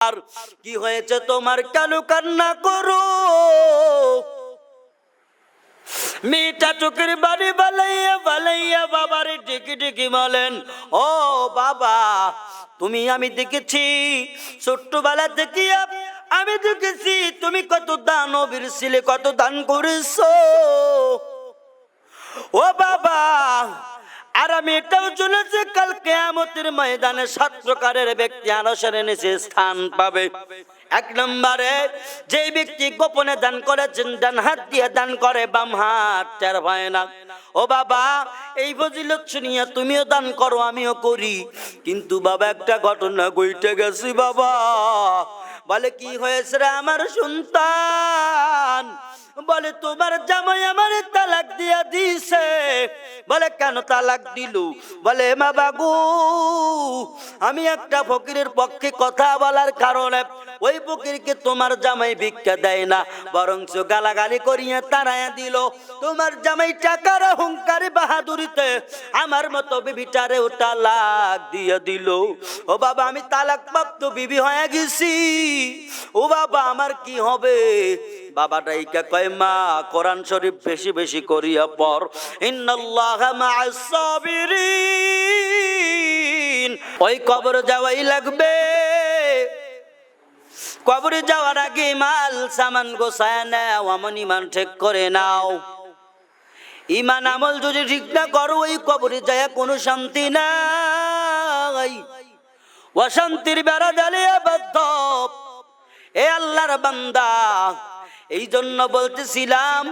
আর কি হয়েছে তোমার, কেন কান্না করো? মেয়েটা চোখের বাড়ি বালাইয়া বালাইয়া বাবারে ডেকে ডেকে বলেন, ও বাবা, তুমি আমি দেখেছি ছোট্টবেলা থেকে, আমি দেখেছি তুমি কত দানবীর ছিলে, কত দান করেছো ও বাবা। আর আমি এটাও শুনেছি কাল কিয়ামতের ময়দানে 7 প্রকারের ব্যক্তি আনসারে নিচে স্থান পাবে। 1 নম্বরে যে ব্যক্তি গোপনে দান করেছেন, ডান হাত দিয়ে দান করে, বাম হাত টের পায় না। ও বাবা, এই ফজিলত শুনিয়া তুমিও দান করো, আমিও করি, কিন্তু বাবা একটা ঘটনা ঘটে গেছে বাবা। বলে কি হয়েছে রে আমার সন্তান? বলে তোমার জামাই আমার তালাক দিয়া দিছে। বলে কেন তালাক দিলু? বলে মা বাবু, আমি একটা ফকিরের পক্ষে কথা বলার কারণে ওই ফকিরকে তোমার জামাই ভিক্ষা দেয় না, বরঞ্চ গালাগালি করিয়া তাড়াইয়া দিল। তোমার জামাই টাকার অহংকারে বাহাদুরিতে আমার মতো বিবিটারেও তালাক দিয়ে দিল। ও বাবা, আমি তালাক প্রাপ্ত বিবি হয়ে গেছি, ও বাবা আমার কি হবে? বাবাটা ইকা কয়, মা কোরআন শরীফ বেশি বেশি করিয়া পড়, ইন্নাল্লাহা মা'আস সাবিরিন। ওই কবরে যাওয়াই লাগবে। কবরে যাওয়ার আগে মাল সামান গোছায় নাও, আমন ইমান ঠিক করে নাও। ইমান আমল যদি ঠিক না করো, ওই কবরে যায় কোনো শান্তি নাই, অশান্তির বেড়া জ্বালিয়ে বাধ্য। এ আল্লাহর বান্দা, এই জন্য বলতেছিলাম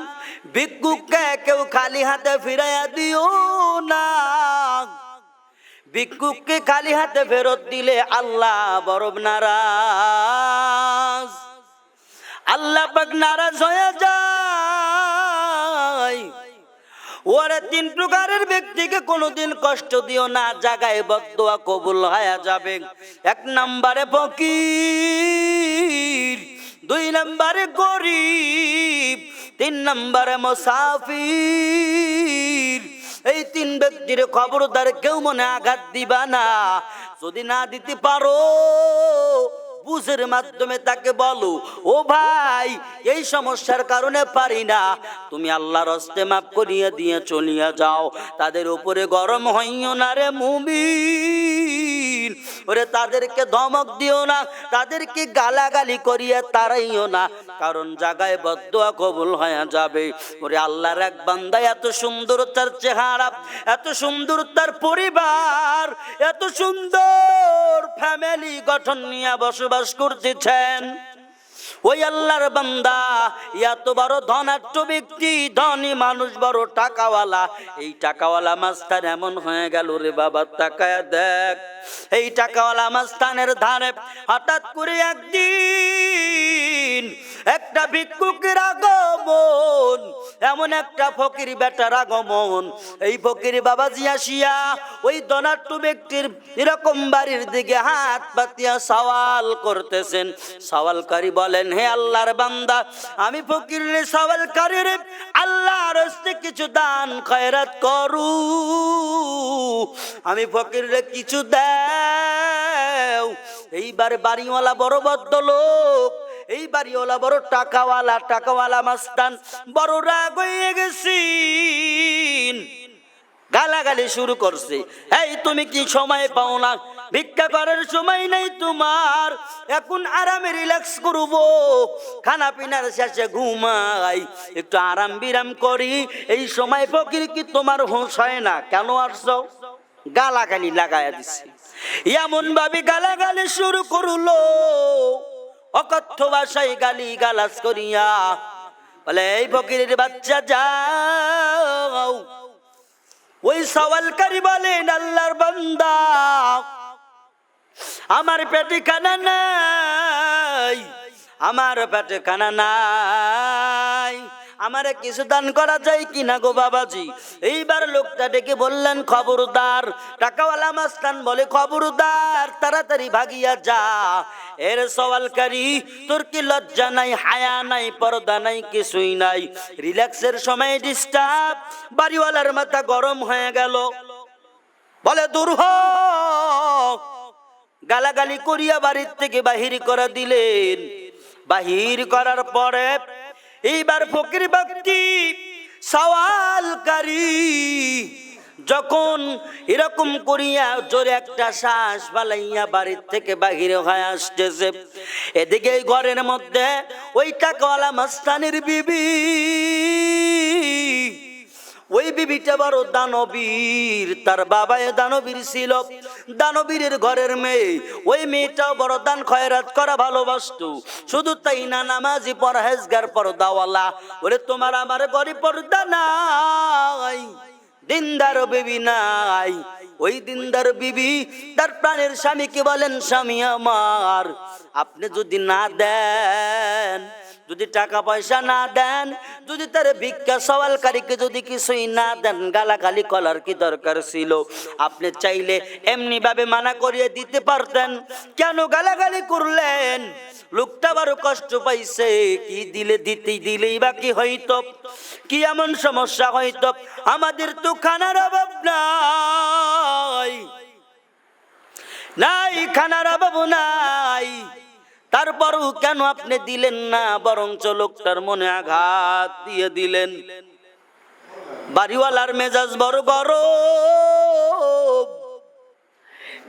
ভিক্ষুককে কেউ খালি হাতে ফিরাইয়া দিও না। ভিক্ষুককে খালি হাতে ফেরত দিলে আল্লাহ বড় নারাজ, আল্লাহ পাক নারাজ হয়ে যায়। ওরে 3 প্রকারের ব্যক্তিকে কোনোদিন কষ্ট দিও না, জায়গায় বদদোয়া কবুল হয়ে যাবে। 1 নম্বরে ফকির, 2 নম্বরে গরিব, 3 নম্বরে মুসাফির। এই 3 ব্যক্তির খবরদার কেউ মনে আঘাত দিবা না। যদি না দিতে পারো, বুঝের মাধ্যমে তাকে বলো, ও ভাই, এই সমস্যার কারণে পারি না, তুমি আল্লাহর হস্তে মাফ করিয়া দিয়ে চলিয়া যাও। তাদের উপরে গরম হইও না রে মুমিন। ওরে তাদেরকে ধমক দিও না, তাদেরকে গালাগালি করিয়া তাড়াইও না, কারণ জায়গায় বদদোয়া কবুল হয়ে যাবে। ওরে আল্লাহর এক বান্দা, এত সুন্দর তার চেহারা, এত সুন্দর তার পরিবার, এত সুন্দর ফ্যামিলি গঠন নিয়ে বসবাস করতেছেন। ওই আল্লাহর বান্দা এত বড় ধনাঢ্য ব্যক্তি, ধনী মানুষ, বড় টাকাওয়ালা। এই টাকাওয়ালা মাস্তান এমন হয়ে গেল রে বাবা, তাকায়া দেখ, এই টাকাওয়ালা মাস্তানের ধারে হঠাৎ করে একদিন একটা ভিক্ষুকের আগমন, এমন একটা ফকির বেটার আগমন। এই ফকির বাবাজি আসিয়া ওই ধনাঢ্য ব্যক্তির এরকম বাড়ির দিকে হাত পাতিয়া সওয়াল করতেছেন। সওয়ালকারী বলেন, হে আল্লাহর বান্দা, আমি ফকির রে সওয়ালকারী রে, আল্লাহর রাস্তায় কিছু দান খয়রাত করু, আমি ফকির রে কিছু দাও। এইবার বাড়িওয়ালা বড় ভদ্রলোক, এই বাড়িওয়ালা বড় টাকাওয়ালা, টাকাওয়ালা মাস্তান বড় রাগ হয়ে গেছি, গালাগালি শুরু করছে। এই তুমি কি সময় পাও না? ভিক্ষা করার সময় নেই তোমার, এখন আরামে রিল্যাক্স করবো, খানা পিনার শেষে ঘুমাই, একটু আরাম বিরাম করি, এই সময় ফকির কি তোমার হুঁশ হয় না? কেন আসছো? গালাগালি লাগাইয়া দিচ্ছে। এমন ভাবে গালাগালি শুরু করলো, অকথ্য ভাষায় গালি গালাজ করিয়া বলে, এই ফকিরের বাচ্চা যাও। ওই সওয়ালকারী বলেন, আল্লাহর বান্দা, আমার পেটে খানা নাই, আমার পেটে খানা নাই, আমারে কিছু দান করা যায় কিনা গো বাবাজি? এইবার লোকটা ডেকে বললেন, খবরদার। টাকাওয়ালা মাস্তান বলে, খবরদার, তাড়াতাড়ি ভাগিয়া যা। এর সওয়ালকারী, তোর কি লজ্জা নাই, হায়া নাই, পর্দা নাই, কিছুই নাই, রিল্যাক্সের সময় ডিস্টার্ব। বাড়িওয়ালার মাথা গরম হয়ে গেল, বলে, দূর হ, গালাগালি করিয়া বাড়ির থেকে বাহির করে দিলেন। বাহির করার পরে এইবার ফকির ব্যক্তি সওয়ালকারী যখন এরকম করিয়া জোরে একটা শ্বাস বালাইয়া বাড়ির থেকে বাহির হয়ে আসতেছে, এদিকে ঘরের মধ্যে ওই টাকাওয়ালা মাস্তানের বিবি, ওই বিবিটা বড় দানবীর, তার বাবা দানবীর ছিল, দানবীরের ঘরের মেয়ে। ওই মেয়েটাও বড় দান খয়রাত করা ভালোবাসতো। শুধু তাই না, নামাজি পরহেজগার পর্দাওয়ালা। ওরে তোমার আমার ঘরে পর্দা নাই, দিনদার বিবি নাই। ওই দিনদার বিবি তার প্রাণের স্বামীকে বলেন, স্বামী আমার, আপনি যদি না দেন, যদি টাকা পয়সা না দেন, যদি তার ভিক্ষা সওয়ালকারীকে যদি কিছুই না দেন, গালাগালি করার কি দরকার ছিল? আপনি চাইলে এমনি ভাবে মানা করিয়ে দিতে পারতেন, কেন গালাগালি করলেন? লোকটা বড় কষ্ট পাইছে, কি দিলেই বা কি হইতো, কি এমন সমস্যা হইতো? আমাদের তো খানার অভাব নাই, খানার অভাব নাই, তারপরও কেন আপনি দিলেন না? বরঞ্চ লোকটার মনে আঘাত দিয়ে দিলেন। বাড়িওয়ালার মেজাজ বড় গরম,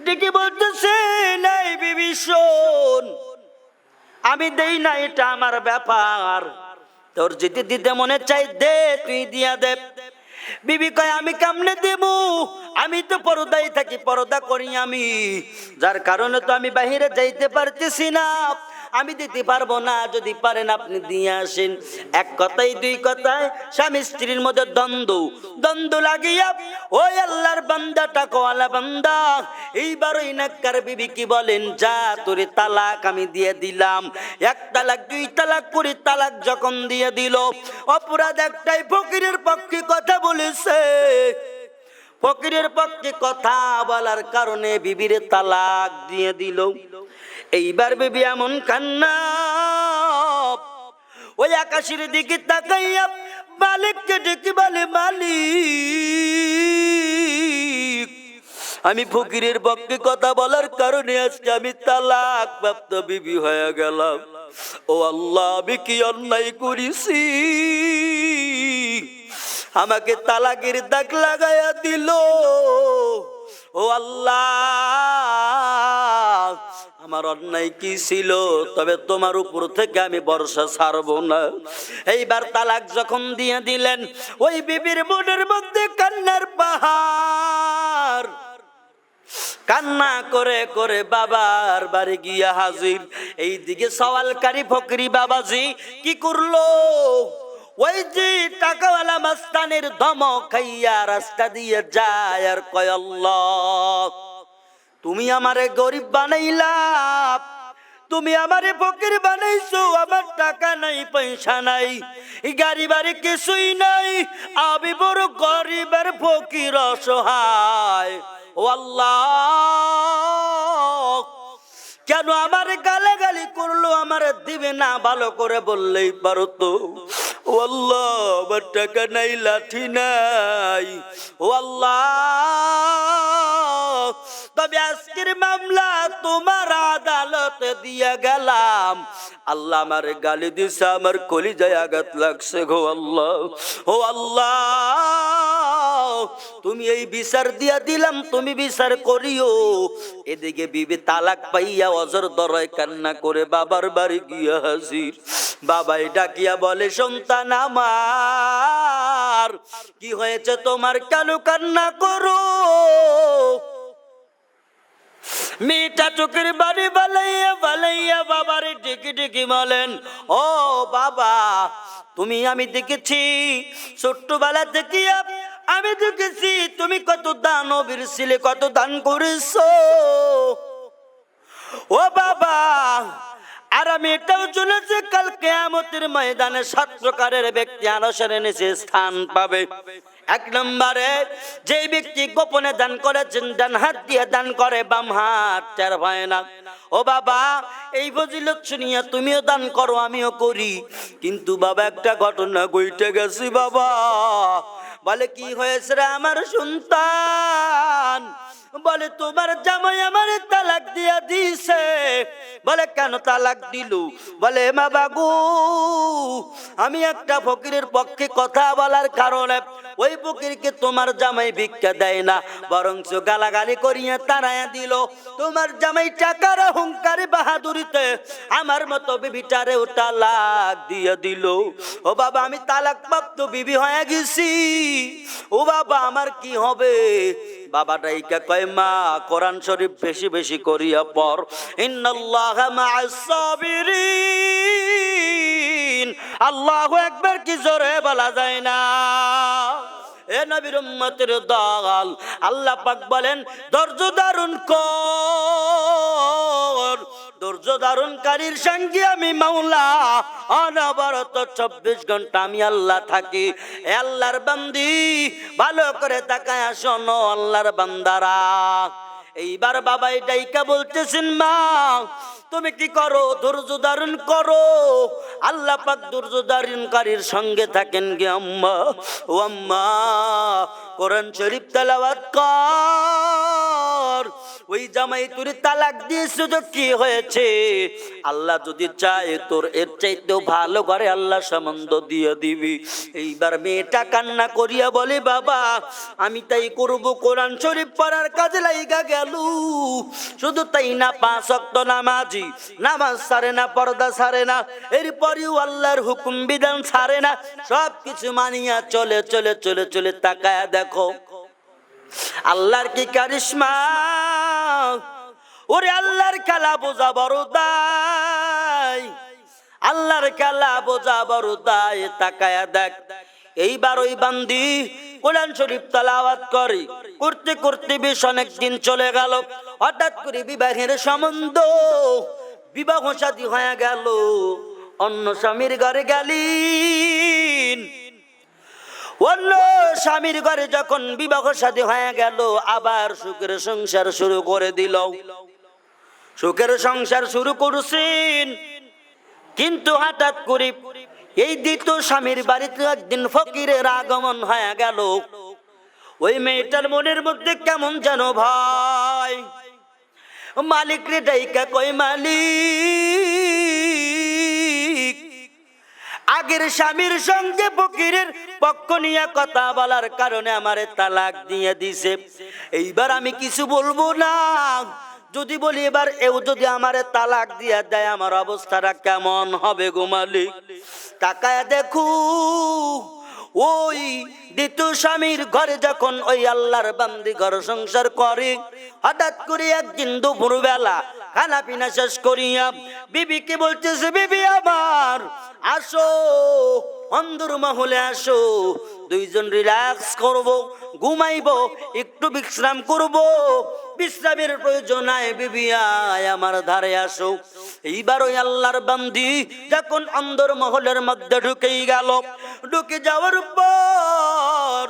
ডেকে বলতেছে, নাই বিবি শোন, আমি দেই না, এটা আমার ব্যাপার, তোর যেতে দিতে মনে চাই দে, তুই দিয়া দে। বিবি কয়, আমি কেমনে দেব? আমি তো পর্দায় থাকি, পর্দা করি আমি, যার কারণে তো আমি বাহিরে যাইতে পারতেছি না, আমি দিতে পারবো না। যদি পারেন আপনি দিয়ে আসেন। এক কথায় দুই কথায় স্বামী স্ত্রীর মধ্যে দ্বন্দ্ব লাগিয়া ওই আল্লাহর বান্দা, টাকাওয়ালা বান্দা, এইবার ওই নাক্কার বিবি কি বলেন, যা তোরে তালাক আমি দিয়ে দিলাম। এক তালাক, দুই তালাক করে তালাক যখন দিয়ে দিল, অপরাধ একটাই, ফকিরের পক্ষে কথা বলেছে। ফকিরের পক্ষে কথা বলার কারণে বিবির তালাক দিয়ে দিল। এইবার বিবি এমন কান্না, ওই আকাশের দিকে তাকাইয়া মালিককে ডেকে বলে, মালিক, আমি ফকিরের পক্ষে কথা বলার কারণে আজকে আমি তালাক প্রাপ্ত বিবি হয়ে গেলাম। ও আল্লাহ, আমি কি অন্যায় করেছি? আমাকে তালাকের দাগ লাগাইয়া দিল। ও আল্লাহ, আমার অন্যায় কি ছিল? তবে তোমার উপর থেকে আমি ভরসা ছাড়বো না। এইবার তালাক যখন দিয়ে দিলেন, ওই বিবির মনের মধ্যে কান্নার পাহাড়, কান্না করে করে বাবার বাড়ি গিয়া হাজির। এইদিকে সওয়ালকারী ফকরি বাবাজি কি করলো? ওই যে টাকাওয়ালা মাস্তানের ধমক খাইয়া রাস্তা দিয়ে যায় আর কয়, আল্লাহ, তুমি আমারে গরিব বানাইলা, তুমি আমারে ফকির বানাইছো, আমার টাকা নাই, পয়সা নাই, গাড়ি বাড়ি কিছুই নাই, আমি বড় গরিব আর ফকির, অসহায়। ও আল্লাহ, কেন আমার গালাগালি করলো? আমার দিবে না? ভালো করে বললেই পারতো। ও আল্লাহ, আমার টাকা নাই, লাঠি নাই। ও আল্লাহ, তবে আজকের মামলা তোমার আদালতে দিয়ে গেলাম। আল্লাহ, আমার গালি দিছে, আমার কলিজায় আঘাত লাগছে গো আল্লাহ। ও আল্লাহ, তুমি এই বিচার দিয়া দিলাম, তুমি বিচার করিও। এদিকে বিবি তালাক পাইয়া অজর দরায় কান্না করে বাবার বাড়ি গিয়া হাজির। বাবাই ডাকিয়া বলে, সন্তান আমার, কি হয়েছে তোমার, কেন কান্না করো? মেয়েটা চোখের বাড়ি বালাইয়া বালাইয়া বাবারে ডেকে ডেকে বলেন, ও বাবা, তুমি, আমি দেখেছি ছোট্টবেলা থেকে, আমি দেখেছি তুমি কত দানবীর ছিলে, কত দান করেছো। ও বাবা, আর আমি এটাও শুনেছি কাল কিয়ামতের ময়দানে 7 প্রকারের ব্যক্তি আরশের নিচে স্থান পাবে। 1 নম্বরে, যে ব্যক্তি গোপনে দান করেছেন, ডান হাত দিয়ে দান করে, বাম হাত টের পায় না। ও বাবা, এই ফজিলত শুনিয়া তুমিও দান করো, আমিও করি, কিন্তু বাবা একটা ঘটনা ঘটে গেছে। বাবা বলে, কি হয়েছে রে আমার সন্তান? বলে তোমার জামাই আমার তালাক দিয়া দিছে। বলে কেন তালাক দিলু? বলে মা বাবু, আমি একটা ফকিরের পক্ষে কথা বলার কারণে ওই ফকিরকে তোমার জামাই ভিক্ষা দেয় না, বরঞ্চ গালাগালি করিয়া তাড়াইয়া দিল। তোমার জামাই টাকার অহংকারে বাহাদুরিতে আমার মতো বিবিটারেও তালাক দিয়ে দিল। ও বাবা, আমি তালাক প্রাপ্ত বিবি হয়ে গেছি, ও বাবা আমার কি হবে? বাবা ডাইকা কয়, মা কোরআন শরীফ বেশি বেশি করিয়া পড়, ইন্নাল্লাহা মা'আস সাবিরিন। আল্লাহু আকবার কি জোরে বলা যায় না? এ নবীর উম্মতের দল, আল্লাহ পাক বলেন ধৈর্য ধারণ কর। ধৈর্য ধারণকারীর সঙ্গে আমি মাওলা অনবরত 24 ঘন্টা আমি আল্লাহ থাকি। এ আল্লাহর বান্দি, ভালো করে তাকায় শোনো আল্লাহর বান্দারা। এইবার বাবা ডাইকা বলতেছেন, মা তুমি কি করো? ধৈর্য ধারণ করো। আল্লাহ পাক ধৈর্য ধারণকারীর সঙ্গে থাকেন গে আম্মা। ও আম্মা, কোরআন শরীফ তেলাওয়াত কর। ওই জামাই তুই তালাক দিয়েছো তো কি হয়েছে? আল্লাহ যদি চায় তোর এর চাইতেও ভালো করে আল্লাহ সম্বন্ধ দিয়ে দিবি। এইবার মেয়েটা কান্না করিয়া বলে, বাবা আমি তাই করব। কোরআন শরীফ পড়ার কাজে লাইগা গেল। শুধু তাই না, 5 ওয়াক্ত নামাজি, নামাজ ছাড়ে না, পর্দা ছাড়ে না, এরপরেও আল্লাহর হুকুম বিধান ছাড়ে না, সব কিছু মানিয়া চলে চলে চলে চলে। তাকায়া দেখো আল্লাহর কি কারিশমা। ওরে আল্লাহর খেলা বোঝা বড় দায়, আল্লাহর খেলা বোঝা বড় দায়। তাকায়া দেখ, এইবার ওই বান্দি কোরআন শরীফ তেলাওয়াত করে করতে করতে বেশ অনেক দিন চলে গেল। হঠাৎ করে বিবাহের সম্বন্ধ, বিবাহ শাদী হয়ে গেল। অন্য স্বামীর ঘরে গেলেন। অন্য স্বামীর ঘরে যখন বিবাহ শাদী হয়ে গেল, আবার সুখের সংসার শুরু করে দিল। সুখের সংসার শুরু করছেন, কিন্তু হঠাৎ করে এই দ্বিতীয় স্বামীর বাড়িতে একদিন ফকিরের আগমন হয়ে গেল। ওই মেয়েটার মনের মধ্যে কেমন যেন ভয়। মালিক রে ডাইকা কই, মালিক আগের স্বামীর সঙ্গে ফকিরের পক্ষ নিয়ে কথা বলার কারণে আমারে তালাক দিয়ে দিছে। এইবার আমি কিছু বলবো না। যদি বলি এবার এও যদি আমারে তালাক দিয়ে দেয়, আমার অবস্থাটা কেমন হবে গো মালিক? তাকায় দেখু ওই দ্বিতীয় স্বামীর ঘরে যখন ওই আল্লাহর বান্দি ঘর সংসার করে, হঠাৎ করে একদিন দুপুর বেলা খানা পিনা শেষ করিয়া বিবিকে বলতেছে, বিবি আমার আসো, অন্দর মহলে আসো, দুইজন রিল্যাক্স করব, ঘুমাইব, একটু বিশ্রাম করব। বিশ্রামের প্রয়োজন নাই, বিবি আয় আমার ধারে আসো। এইবার ওই আল্লাহর বান্দি যখন অন্দর মহলের মধ্যে ঢুকেই গেল, ঢুকে যাওয়ার পর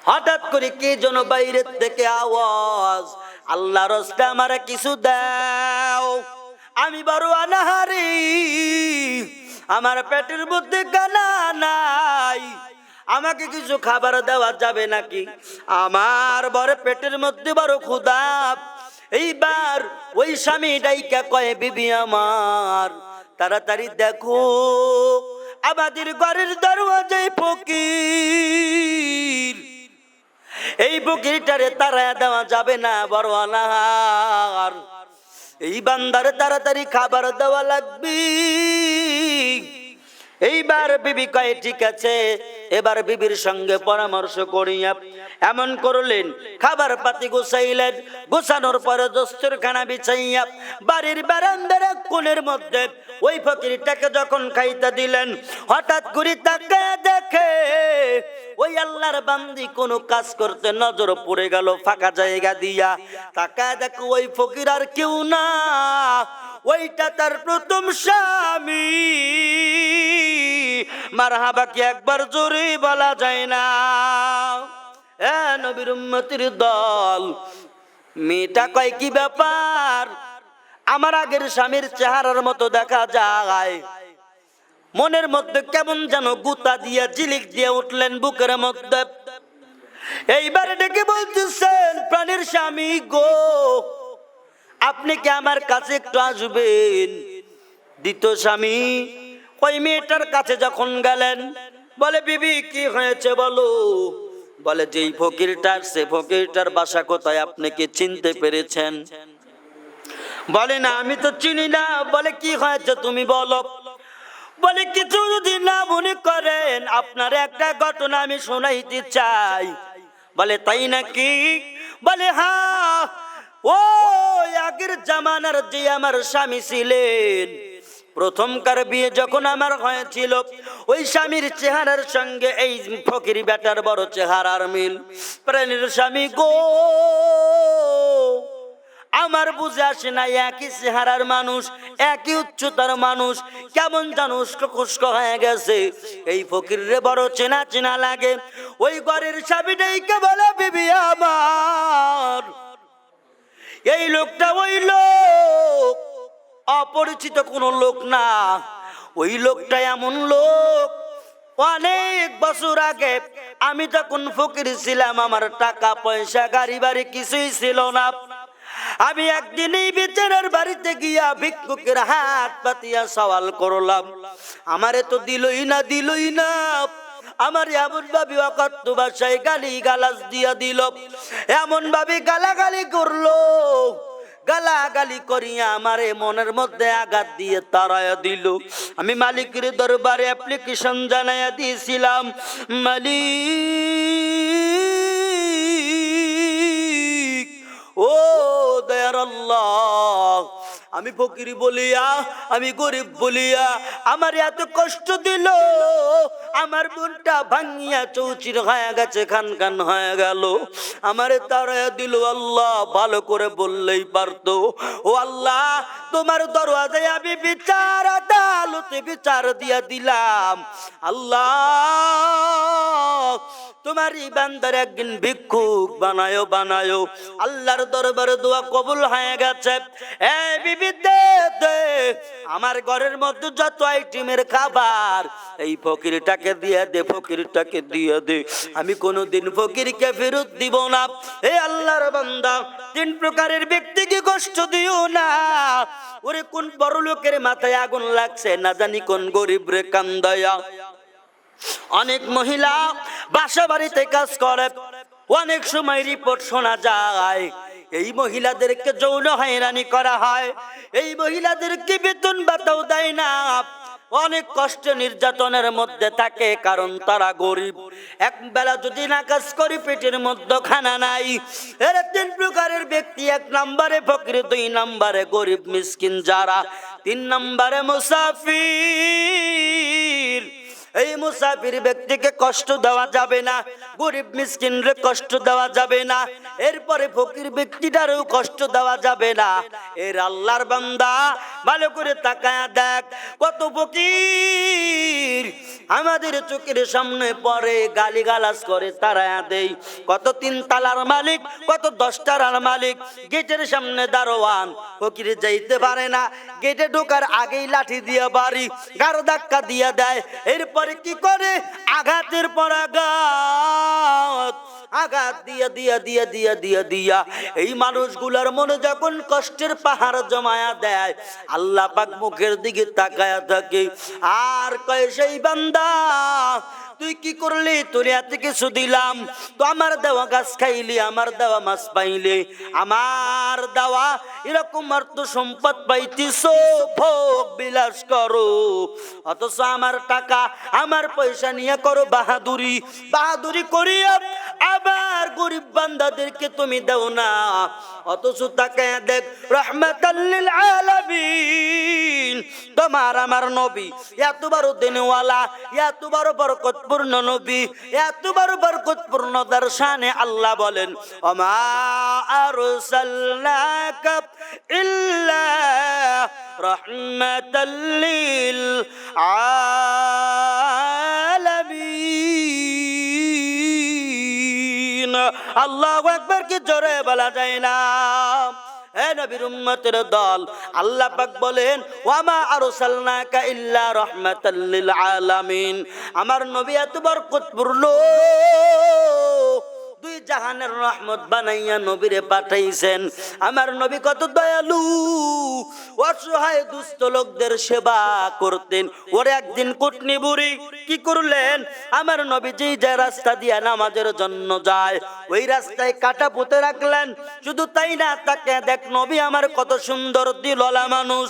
হঠাৎ করে কে যেন বাইরের থেকে আওয়াজ, আল্লাহ রাস্তা আমারে কিছু দাও, আমি বড় অনাহারি, আমার পেটের মধ্যে খানা নাই, আমাকে কিছু খাবার দেওয়া যাবে নাকি? আমার বড় পেটের মধ্যে বড় ক্ষুধা। এইবার ওই স্বামী ডাইকা কয়, বিবি আমার তাড়াতাড়ি দেখো, আমাদের ঘরের দরওয়াজায় ফকির, এই ফকিরটারে তাড়ায়া দেওয়া যাবে না, বড় অনাহার, এই বান্দারে তাড়াতাড়ি খাবার দেওয়া লাগবে। এইবার বিবি কয় ঠিক আছে। এবার বিবির সঙ্গে পরামর্শ করিয়া এমন করলেন, খাবার পাতি গুছাইলেন। গুছানোর পরে দস্তরখানা বিছাইয়া বাড়ির বারান্দার কোণের মধ্যে ওই ফকিরটাকে যখন খাইতে দিলেন, হঠাৎ করে তাকায় দেখে ওই আল্লাহর বান্দি কোনো কাজ করতে নজর পড়ে গেল ফাঁকা জায়গা দিয়া। তাকায় দেখো ওই ফকির আর কেউ না, ওইটা তার প্রথম স্বামী। মারহাবা কি একবার জোরে বলা যায় না? এ নবীর উম্মতির দল, মেয়েটা কয় কি ব্যাপার, আমার আগের স্বামীর চেহারার মতো দেখা যায়। মনের মধ্যে কেমন যেন গুতা দিয়া জিলিক দিয়ে উঠলেন বুকের মধ্যে। এইবার ডেকে বলতেছেন, প্রাণের স্বামী গো, আপনি কি আমার কাছে একটু আসবেন? দ্বিতীয় স্বামী ওই মেয়েটার কাছে যখন গেলেন, বলে বিবি কি হয়েছে বলো। বলে যেই ফকিরটার, সে ফকিরটার বাসা কোথায়, আপনি কি চিনতে পেরেছেন? বলে না, আমি তো চিনি না। বলে কি হয়েছে তুমি বলো। বলে কিছু যদি না মনে করেন, আপনার একটা ঘটনা আমি শোনাইতে চাই। বলে তাই নাকি? বলে হ্যাঁ, ও আগের জামানার যে আমার স্বামী ছিলেন, প্রথমকার বিয়ে যখন আমার হয়েছিল, ওই স্বামীর চেহারার সঙ্গে এই ফকির বেটার বড় চেহারার মিল। প্রাণের স্বামী গো, আমার বুঝে আসে না, একই চেহারার মানুষ, একই উচ্চতার মানুষ, কেমন জানো উস্কো খুস্কো হয়ে গেছে। এই ফকিরে বড় চেনা চেনা লাগে। ওই ঘরের স্বামীটাইকে বলে বিবি আমার, এই লোকটা ওই লোক, অপরিচিত কোনো লোক না। ওই লোকটা এমন লোক, অনেক বছর আগে আমি যখন ফকির ছিলাম, আমার টাকা পয়সা গাড়ি বাড়ি কিছুই ছিল না। আমি একদিন এই বেচারার বাড়িতে গিয়া ভিক্ষুকের হাত পাতিয়া সওয়াল করলাম, আমারে তো দিলই না। আমার এমন ভাবে অকথ্য ভাষায় গালি গালাজ দিয়া দিল, এমন ভাবে গালাগালি করলো, গালাগালি করিয়া আমারে মনের মধ্যে আঘাত দিয়ে তাড়াইয়া দিল। আমি মালিকের দরবারে অ্যাপ্লিকেশন জানাইয়া দিয়েছিলাম, মালিক ও দয়ার আল্লাহ, আমি ফকির বলিয়া, আমি গরিব বলিয়া আমার এত কষ্ট দিল, আমার মনটা ভাঙিয়া চৌচির হয়ে গেছে, খান খান হয়ে গেল, আমারে তাড়াইয়া দিল। আল্লাহ ভালো করে বললেই পারতো, ও আল্লাহ তোমার দরওয়াজায় আমি বিচার আদালতে বিচার দিয়া দিলাম। আল্লাহ তোমার বান্দার একদিন ভিক্ষুক বানায়ো বানায়ো। আল্লাহর দরবারে দোয়া কবুল হয়ে গেছে। এই বিবি দে দে, আমার ঘরের মধ্যে যত আইটেমের খাবার, এই ফকিরটাকে দিয়ে দে, ফকিরটাকে দিয়ে দে, আমি কোনোদিন ফকিরকে ফেরত দিব না। এই আল্লাহর বান্দা, তিন প্রকারের ব্যক্তিকে কষ্ট দিও না। ওরে কোন বড় লোকের মাথায় আগুন লাগছে না জানি, কোন গরিব রে কান্দায়া। অনেক মহিলা বাসা বাড়িতে কাজ করে, অনেক সময় রিপোর্ট শোনা যায় এই মহিলাদেরকে যৌন হয়রানি করা হয়, এই মহিলাদেরকে বেতন ভাতাও দেয় না, অনেক কষ্ট নির্যাতনের মধ্যে থাকে, কারণ তারা গরিব। এক বেলা যদি না কাজ করি পেটের মধ্যে খানা নাই। এর তিন প্রকারের ব্যক্তি, এক নম্বরে ফকির, দুই নম্বরে গরিব মিসকিন যারা, তিন নম্বরে মুসাফির। এই মুসাফির ব্যক্তিকে কষ্ট দেওয়া যাবে না, গরিব মিসকিনরে কষ্ট দেওয়া যাবে না, এরপরে ফকির ব্যক্তিটারও কষ্ট দেওয়া যাবে না। এর আল্লাহর বান্দা ভালো করে তাকায়া দেখ, কত ফকির আমাদের চোখের সামনে পড়ে, গালিগালাজ করে, তারায়া দেই। কত তিন তালার মালিক, কত 10 টাকার মালিক, গেটের সামনে দারোয়ান, ফকির যাইতে পারে না, গেটে ঢোকার আগেই লাঠি দিয়ে বাড়ি, গাড় ধাক্কা দিয়ে দেয়। এরপরে কি করে? আঘাতের পর আঘাত, আঘাত দিয়া দিয়া দিয়া দিয়া দিয়া দিয়া এই মানুষগুলোর মনে যখন কষ্টের পাহাড় জমায়া দেয়, আল্লাহ পাক মুখের দিকে তাকায়া থাকে আর কয়, সেই বান্দা তুই কি করলি? তোর এত কিছু দিলাম, তো আমার দেওয়া গাছ খাইলি, আমার দেওয়া মাছ পাইলে, আমার দেওয়া এরকম অর্থ সম্পদ পাইতিস, ভোগ বিলাস করো, অথচ আমার টাকা আমার পয়সা নিয়ে করো বাহাদুরি, বাহাদুরি করিয়া আবার গরিব বান্দাদেরকে তুমি দাও না। অথচ তাকায়া দেখ, রাহমাতাল লিল আলামিন তোমার আমার নবী এত বড় দিনওয়ালা, এত বড় বরকতপূর্ণ নবী, এত বড় বরকতপূর্ণ তার শানে আল্লাহ বলেন, ওমা আরসালনাকা ইল্লা রাহমাতাল লিল আলামিন। আল্লাহু আকবার কি জোরে বলা যায় না? হে নবীর উম্মতের দল, আল্লাহ পাক বলেন, ওয়ামা আরসালনাকা ইল্লা রাহমাতাল লিল আলামিন, আমার নবী এত বরকতপূর্ণ, জাহানের রহমত বানাইয়া নবীরে পাঠাইছেন। আমার নবী কত দয়ালু, অসহায় দুস্থ লোকদের সেবা করতেন। ওর একদিন কুটনি বুড়ি কি করলেন, আমার নবী যেই যে রাস্তা দিয়া নামাজের জন্য যায় ওই রাস্তায় কাটা পুঁতে রাখলেন। শুধু তাই না, তাকে দেখ নবী আমার কত সুন্দর দিলওয়ালা মানুষ,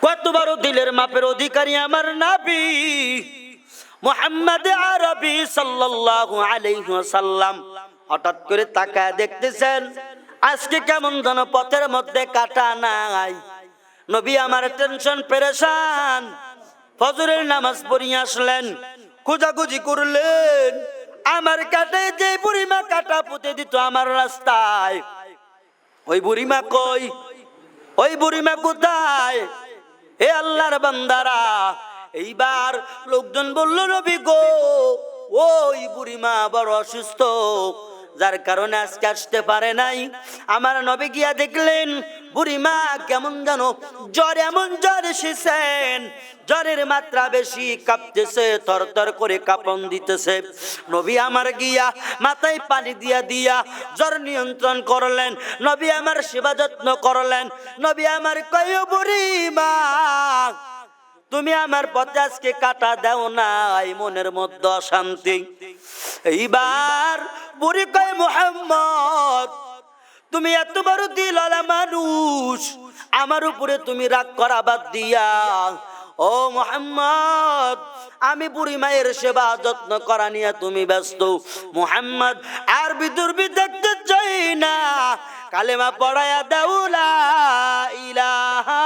কত বড় দিলের মাপের অধিকারী আমার নবী মুহাম্মদ আরবি সাল্লাল্লাহু আলাইহি ওয়াসাল্লাম। হঠাৎ করে তাকায় দেখতেছেন আজকে কেমন যেন পথের মধ্যে কাটা নাই। নবী আমার টেনশন পেরেশান। ফজরের নামাজ পড়িয়ে আসলেন, খোঁজাখুঁজি করলেন, আমার কাটায় যে বুড়িমা কাটা পুঁতে দিত আমার রাস্তায়, ওই বুড়িমা কই, ওই বুড়িমা কোথায়? হে আল্লাহর বান্দারা, এইবার লোকজন বলল নবী গো, ওই বুড়িমা বড় অসুস্থ, যার কারণে আজকে আসতে পারে নাই। আমার নবী গিয়া দেখলেন বুড়িমা কেমন জানো জ্বর, এমন জ্বর এসেছেন, জ্বরের মাত্রা বেশি, কাঁপতেছে, থরথর করে কাঁপন দিতেছে। নবী আমার গিয়া মাথায় পানি দিয়া দিয়া জ্বর নিয়ন্ত্রণ করলেন, নবী আমার সেবা যত্ন করলেন। নবী আমার কয় বুড়িমা, তুমি আমার পথে আজকে কাটা দাও নাই, মনের মধ্যে অশান্তি। এইবার বুড়ি কয় মুহাম্মদ, তুমি এত বড় দিলওয়ালা মানুষ, আমার উপরে তুমি রাগ করা বাদ দিয়া, ও মুহাম্মদ আমি বুড়ি মায়ের সেবা যত্ন করা নিয়ে তুমি ব্যস্ত। মুহাম্মদ আর বিদুর্বি দেখতে চাই না, কালেমা পড়ায়া দাও লা ইলাহা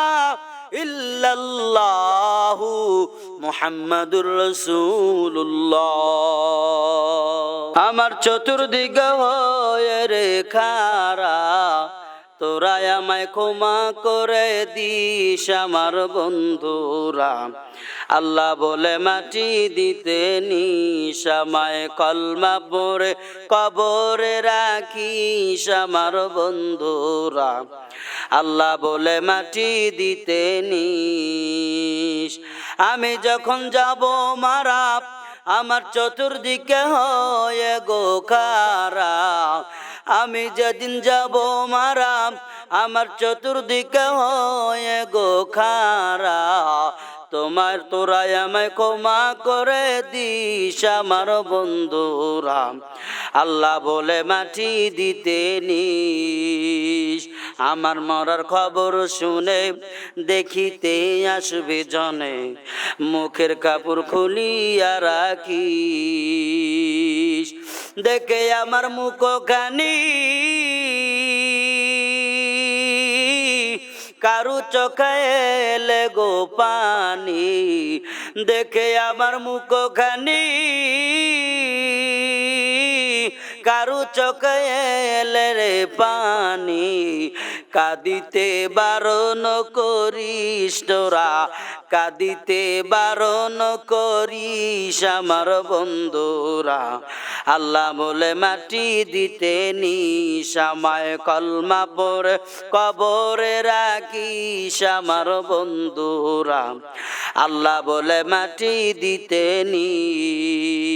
ইল্লাল্লাহু মুহাম্মাদুর রাসূলুল্লাহ। আমার চতুর্দিকে হয়ে রে খারা, তোরা আমায় ক্ষমা করে দিস আমার বন্ধুরা। আল্লাহ বলে মাটি দিতে নিস, আমায় কলমা পড়ে কবরে রাখিস আমার বন্ধুরা। আল্লাহ বলে মাটি দিতে নিস, আমি যখন যাব মারা, আমার চতুর্দিকে হয়ে গো খারা। আমি যেদিন যাব মারা, আমার চতুর্দিকে হয়ে গো খারা। তোমার তোরা আমায় ক্ষমা করে দিস আমার বন্ধুরা। আল্লাহ বলে মাটি দিতে নিস, আমার মরার খবর শুনে দেখিতে আসবে জনে, মুখের কাপড় খুলিয়া রাখিস। দেখে আমার মুখখানি কারু চোখে এলে গো পানি, দেখে আমার মুখখানি কারু চোখে এলে রে পানি। কাঁদিতে বারণ করিস তোরা, কাঁদিতে বারণ করিস আমার বন্ধুরা। আল্লাহ বলে মাটি দিতে নিস, আমায় কলমা পড়ে কবরে রাখিস আমার বন্ধুরা। আল্লাহ বলে মাটি দিতে নিস।